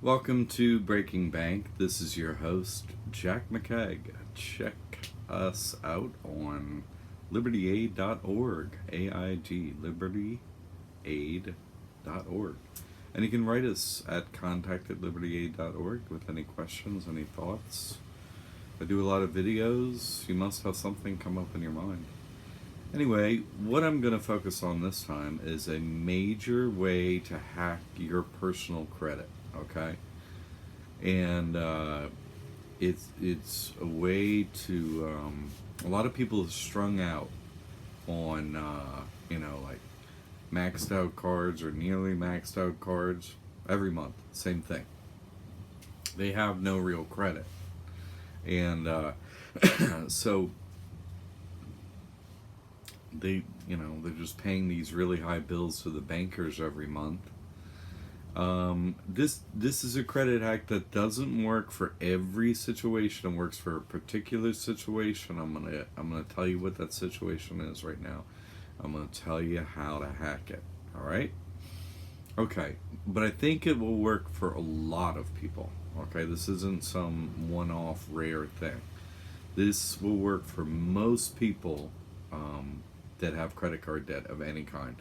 Welcome to Breaking Bank. This is your host, Jack McKegg. Check us out on libertyaid.org, AIG, libertyaid.org. And you can write us at contact@libertyaid.org with any questions, any thoughts. I do a lot of videos. You must have something come up in your mind. Anyway, what I'm going to focus on this time is a major way to hack your personal credit. Okay, and it's a way to a lot of people are strung out on like maxed out cards or nearly maxed out cards every month. Same thing. They have no real credit, and so they're just paying these really high bills to the bankers every month. This is a credit hack that doesn't work for every situation. It works for a particular situation. I'm gonna tell you what that situation is right now. I'm gonna tell you how to hack it. All right? Okay, but I think it will work for a lot of people. Okay, this isn't some one-off rare thing. This will work for most people that have credit card debt of any kind.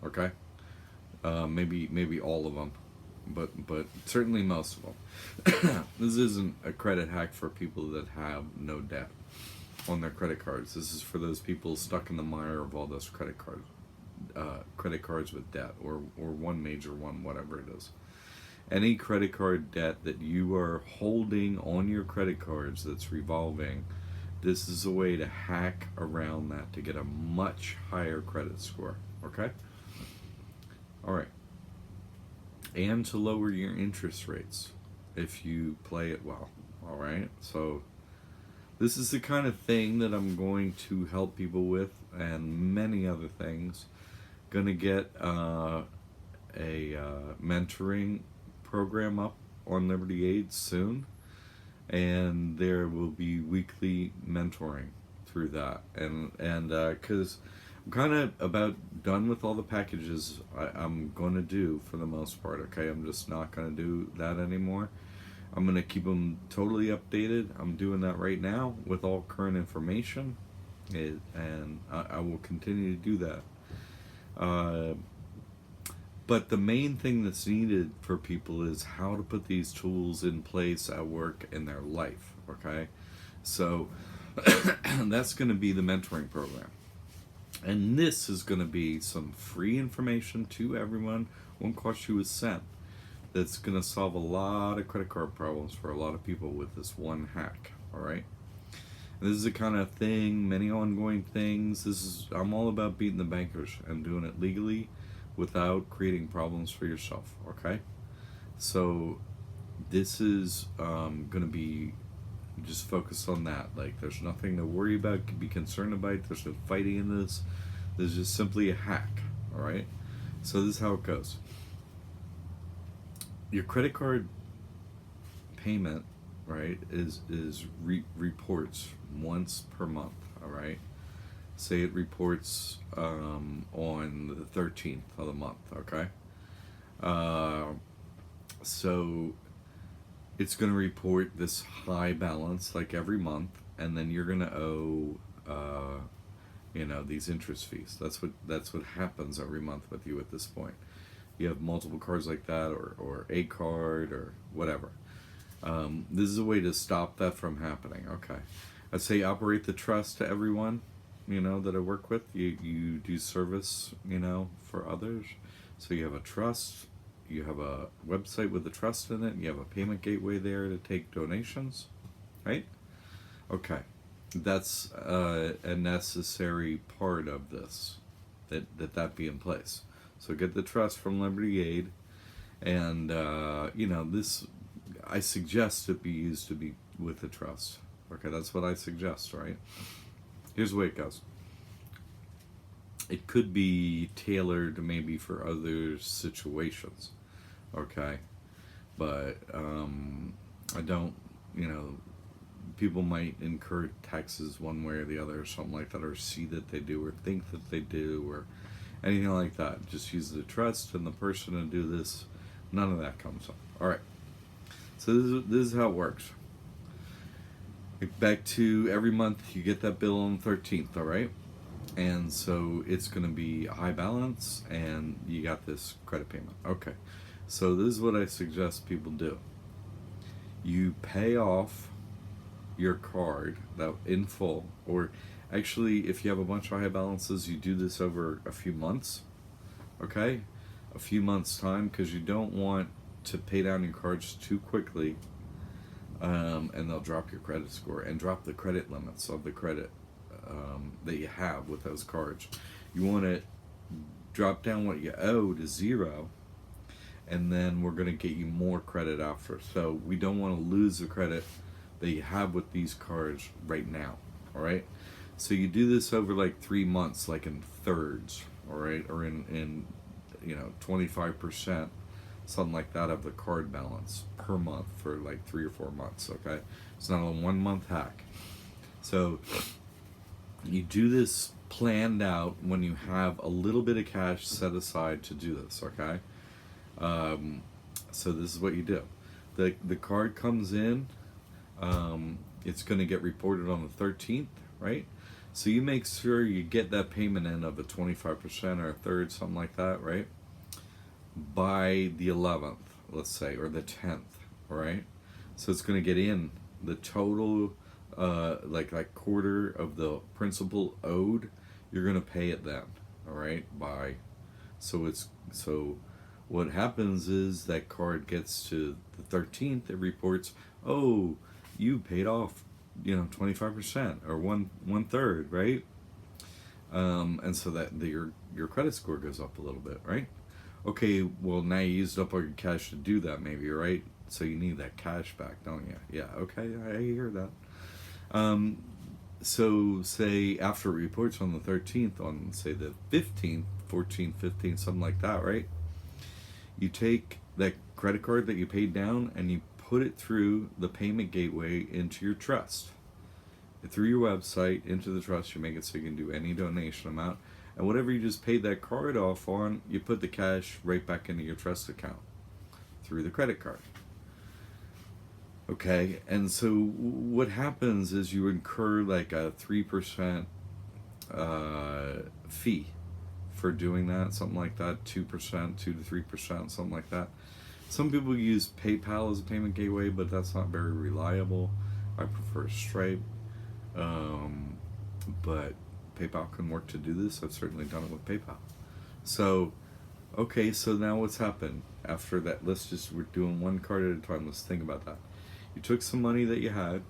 Okay. Maybe all of them, but certainly most of them. This isn't a credit hack for people that have no debt on their credit cards. This is for those people stuck in the mire of all those credit cards with debt, or one major one, whatever it is. Any credit card debt that you are holding on your credit cards that's revolving, this is a way to hack around that to get a much higher credit score. Okay. All right, and to lower your interest rates if you play it well. All right, so this is the kind of thing that I'm going to help people with, and many other things. Going to get a mentoring program up on Liberty Aid soon, and there will be weekly mentoring through that, and because I'm kind of about done with all the packages I'm going to do for the most part. Okay, I'm just not going to do that anymore. I'm going to keep them totally updated. I'm doing that right now with all current information, and I will continue to do that. But the main thing that's needed for people is how to put these tools in place at work in their life. Okay, so that's going to be the mentoring program. And this is going to be some free information to everyone, won't cost you a cent. That's going to solve a lot of credit card problems for a lot of people with this one hack. All right. And this is the kind of thing, many ongoing things. I'm all about beating the bankers and doing it legally without creating problems for yourself. Okay. So this is going to be just focused on that. Like, there's nothing to worry about, be concerned about. There's no fighting in this. This is just simply a hack. All right. So this is how it goes. Your credit card payment, right, is reports once per month. All right. Say it reports on the 13th of the month. Okay. So it's going to report this high balance like every month, and then you're going to owe these interest fees. That's what happens every month with you at this point. You have multiple cards like that, or a card, or whatever. This is a way to stop that from happening. Okay, I'd say operate the trust to everyone that I work with. You do service for others, so you have a trust. You have a website with a trust in it. You have a payment gateway there to take donations, right? Okay, that's a necessary part of this, that be in place. So get the trust from Liberty Aid, and this I suggest it be used to be with the trust. Okay, that's what I suggest, right? Here's the way it goes. It could be tailored maybe for other situations. Okay, but I don't, people might incur taxes one way or the other, or something like that, or see that they do, or think that they do, or anything like that. Just use the trust and the person to do this. None of that comes up. All right. So this is how it works. Back to every month you get that bill on the 13th, all right? And so it's going to be a high balance and you got this credit payment. Okay. So this is what I suggest people do. You pay off your card that in full, or actually if you have a bunch of high balances, you do this over a few months. Okay? A few months time, because you don't want to pay down your cards too quickly, and they'll drop your credit score and drop the credit limits of the credit that you have with those cards. You want to drop down what you owe to zero, and then we're going to get you more credit after. So we don't want to lose the credit that you have with these cards right now. All right. So you do this over like 3 months, like in thirds, all right, or in 25%, something like that of the card balance per month for like 3 or 4 months. Okay, it's not a 1 month hack. So you do this planned out when you have a little bit of cash set aside to do this. Okay, so this is what you do. The card comes in. It's going to get reported on the 13th, right? So you make sure you get that payment in of a 25% or a third, something like that, right? By the 11th, let's say, or the 10th, all right? So it's going to get in the total, like quarter of the principal owed. You're going to pay it then, all right? So what happens is that card gets to the 13th. It reports, oh, you paid off 25% or one third, right? And so that your credit score goes up a little bit, right? Okay, well now you used up all your cash to do that, maybe, right? So you need that cash back, don't you? Yeah, okay, I hear that. So say after it reports on the 13th, on say the 15th, 14th, 15th, something like that, right? You take that credit card that you paid down and you put it through the payment gateway into your trust. Through your website, into the trust, you make it so you can do any donation amount. And whatever you just paid that card off on, you put the cash right back into your trust account through the credit card. Okay, and so what happens is you incur like a 3% fee for doing that, something like that, 2%, 2 to 3%, something like that. Some people use PayPal as a payment gateway, but that's not very reliable. I prefer Stripe, but PayPal can work to do this. I've certainly done it with PayPal. So, okay, so now what's happened after that? We're doing one card at a time. Let's think about that. You took some money that you had,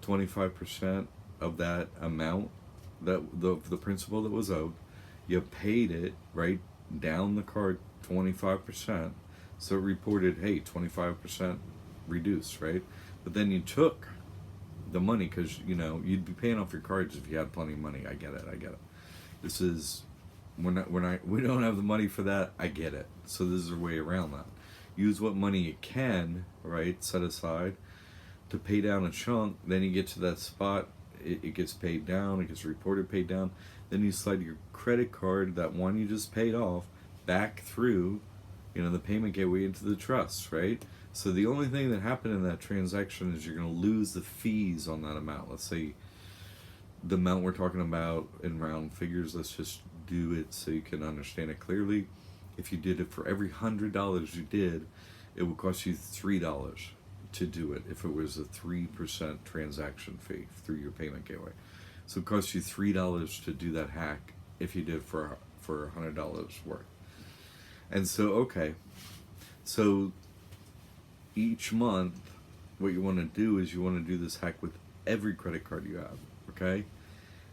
25% of that amount, that the principal that was owed. You paid it, right, down the card 25%. So it reported, hey, 25% reduced, right? But then you took the money because, you'd be paying off your cards if you had plenty of money. I get it. This is, we don't have the money for that. I get it. So this is a way around that. Use what money you can, right, set aside to pay down a chunk. Then you get to that spot, it gets paid down, it gets reported paid down. Then you slide your credit card, that one you just paid off, back through, the payment gateway into the trust, right? So the only thing that happened in that transaction is you're going to lose the fees on that amount. Let's say the amount we're talking about in round figures, let's just do it so you can understand it clearly. If you did it for every $100 you did, it would cost you $3 to do it if it was a 3% transaction fee through your payment gateway. So it costs you $3 to do that hack if you did for $100 worth. And so, okay, so each month, what you want to do is you want to do this hack with every credit card you have, okay?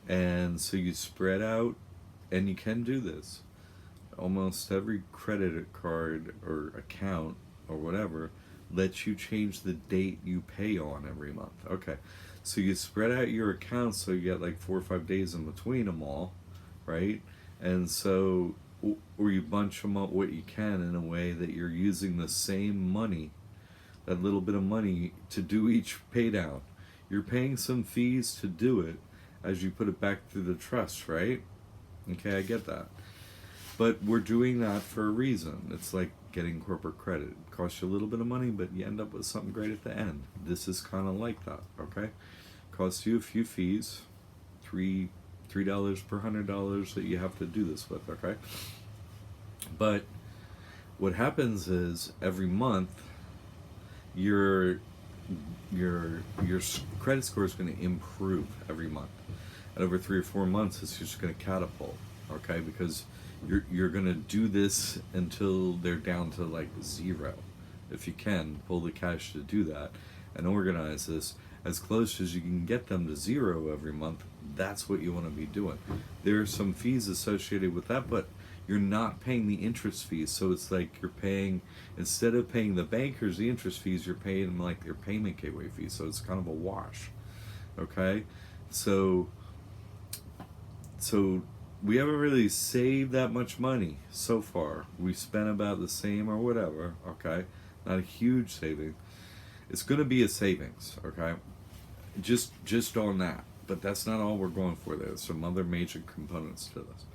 And so you spread out, and you can do this. Almost every credit card or account or whatever lets you change the date you pay on every month. Okay, so you spread out your accounts so you get like 4 or 5 days in between them all, right? And so, or you bunch them up what you can in a way that you're using the same money, that little bit of money, to do each pay down. You're paying some fees to do it as you put it back through the trust, right? Okay, I get that. But we're doing that for a reason. It's like getting corporate credit. It costs you a little bit of money, but you end up with something great at the end. This is kind of like that, okay? Costs you a few fees, $3 per $100 that you have to do this with, okay? But what happens is every month your credit score is going to improve every month. And over 3 or 4 months, it's just going to catapult, okay? Because you're going to do this until they're down to like 0. If you can, pull the cash to do that and organize this as close as you can get them to 0 every month. That's what you want to be doing. There are some fees associated with that, but you're not paying the interest fees. So it's like you're paying, instead of paying the bankers the interest fees, you're paying them like their payment gateway fees. So it's kind of a wash, okay? So we haven't really saved that much money so far. We spent about the same or whatever, okay? Not a huge saving. It's going to be a savings, okay? Just on that. But that's not all we're going for. There's some other major components to this.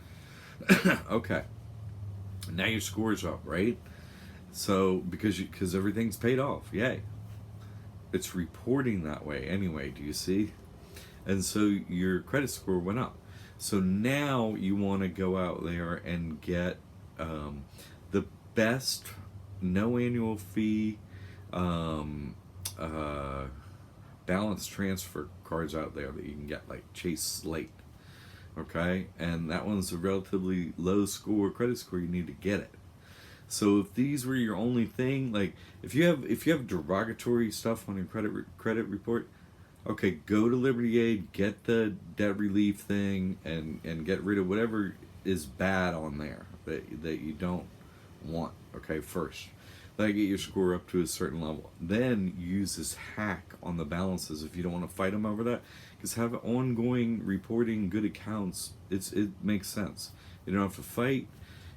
Okay. Now your score's up, right? So, because everything's paid off. Yay. It's reporting that way anyway, do you see? And so your credit score went up. So now you want to go out there and get the best no annual fee balance transfer cards out there that you can get, like Chase Slate, okay? And that one's a relatively low score credit score. You need to get it. So if these were your only thing, like if you have derogatory stuff on your credit report, okay, go to Liberty Aid, get the debt relief thing, and get rid of whatever is bad on there that you don't want, okay, first. Then get your score up to a certain level. Then use this hack on the balances if you don't want to fight them over that. Because have ongoing reporting good accounts, it makes sense. You don't have to fight.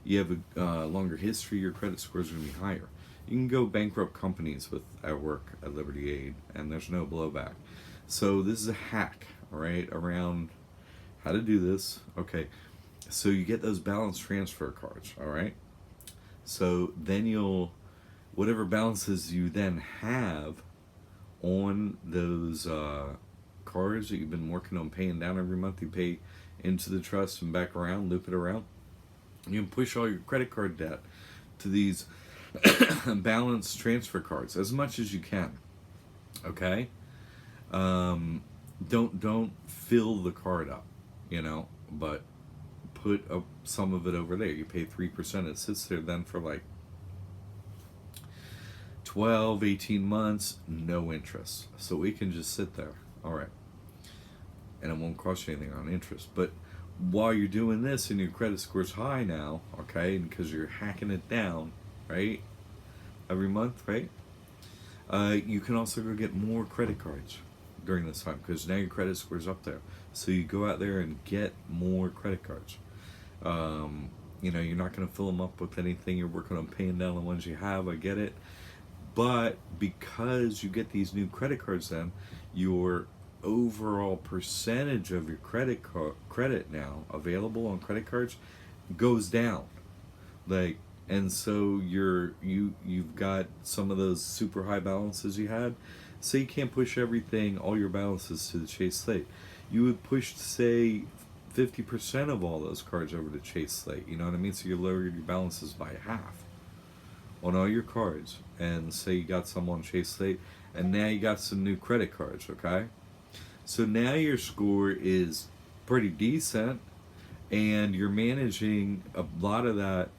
You have a longer history, your credit score is going to be higher. You can go bankrupt companies with our work at Liberty Aid, and there's no blowback. So this is a hack, all right, around how to do this. Okay, so you get those balance transfer cards, all right? So then whatever balances you then have on those cards that you've been working on paying down every month, you pay into the trust and back around, loop it around. You can push all your credit card debt to these balance transfer cards as much as you can, okay? Don't fill the card up, but put some of it over there. You pay 3%. It sits there then for like 12, 18 months, no interest. So it can just sit there. All right. And it won't cost you anything on interest. But while you're doing this and your credit score's high now, okay, because you're hacking it down, right, every month, right, you can also go get more credit cards during this time because now your credit score's up there. So you go out there and get more credit cards. You're not going to fill them up with anything. You're working on paying down the ones you have. I get it. But because you get these new credit cards then, your overall percentage of your credit now available on credit cards goes down. And so you've got some of those super high balances you had. So you can't push all your balances to the Chase Slate. You would push, say, 50% of all those cards over to Chase Slate. You know what I mean? So you lowered your balances by half on all your cards. And say you got some on Chase Slate, and now you got some new credit cards, okay? So now your score is pretty decent, and you're managing a lot of that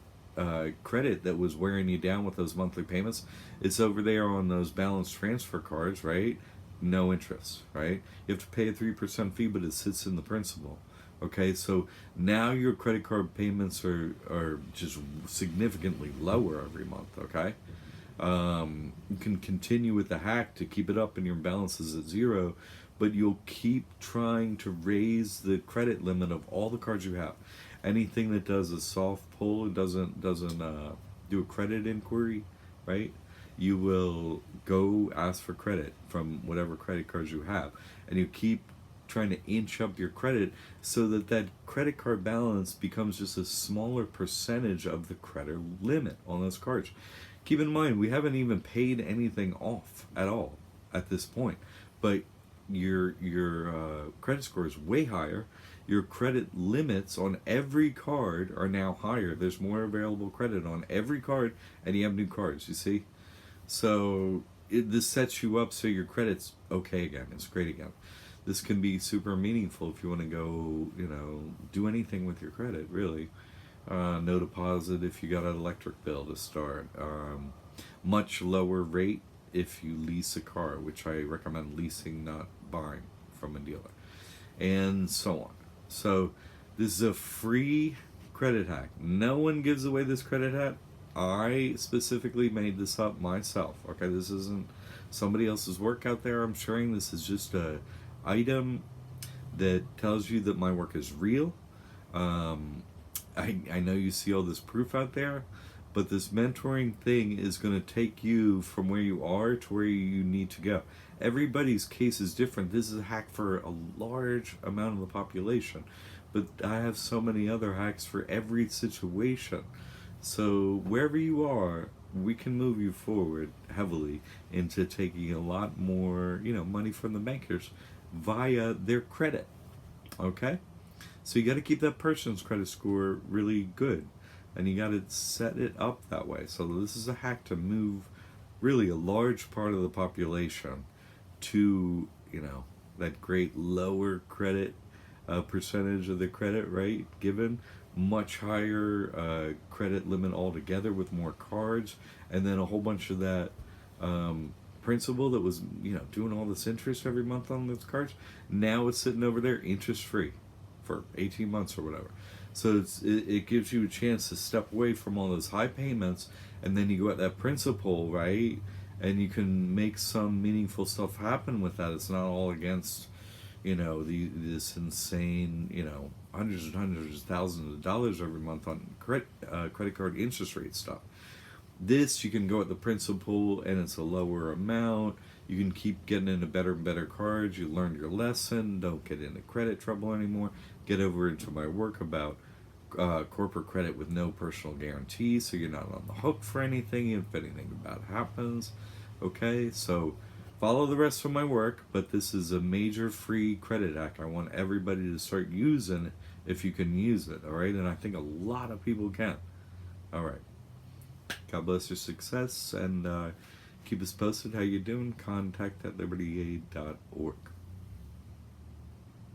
credit that was wearing you down with those monthly payments. It's over there on those balance transfer cards, right? No interest, right? You have to pay a 3% fee, but it sits in the principal. Okay, so now your credit card payments are just significantly lower every month, okay? You can continue with the hack to keep it up and your balance is at 0, but you'll keep trying to raise the credit limit of all the cards you have. Anything that does a soft pull and doesn't do a credit inquiry, right? You will go ask for credit from whatever credit cards you have, and you keep trying to inch up your credit so that that credit card balance becomes just a smaller percentage of the credit limit on those cards. Keep in mind, we haven't even paid anything off at all at this point, but your credit score is way higher. Your credit limits on every card are now higher. There's more available credit on every card, and you have new cards, you see? So this sets you up so your credit's okay again. It's great again. This can be super meaningful if you want to go, do anything with your credit, really. No deposit if you got an electric bill to start. Much lower rate if you lease a car, which I recommend leasing, not buying from a dealer, and so on. So this is a free credit hack. No one gives away this credit hack. I specifically made this up myself. Okay, this isn't somebody else's work out there I'm sharing. This is just a item that tells you that my work is real. I know you see all this proof out there, but this mentoring thing is going to take you from where you are to where you need to go. Everybody's case is different. This is a hack for a large amount of the population, but I have so many other hacks for every situation. So wherever you are, we can move you forward heavily into taking a lot more, money from the bankers via their credit. Okay? So you got to keep that person's credit score really good, and you got to set it up that way. So this is a hack to move really a large part of the population to, that great lower credit percentage of the credit, right, given much higher credit limit altogether with more cards, and then a whole bunch of that principal that was doing all this interest every month on those cards, now it's sitting over there interest free for 18 months or whatever. So it gives you a chance to step away from all those high payments, and then you go at that principal, right, and you can make some meaningful stuff happen with that. It's not all against this insane hundreds and hundreds of thousands of dollars every month on credit card interest rate stuff. This, you can go at the principal, and it's a lower amount. You can keep getting into better and better cards. You learned your lesson. Don't get into credit trouble anymore. Get over into my work about corporate credit with no personal guarantee, so you're not on the hook for anything if anything bad happens. Okay, so follow the rest of my work, but this is a major free credit hack. I want everybody to start using it if you can use it, all right? And I think a lot of people can. All right. God bless your success, and keep us posted how you're doing. Contact at libertyaid.org.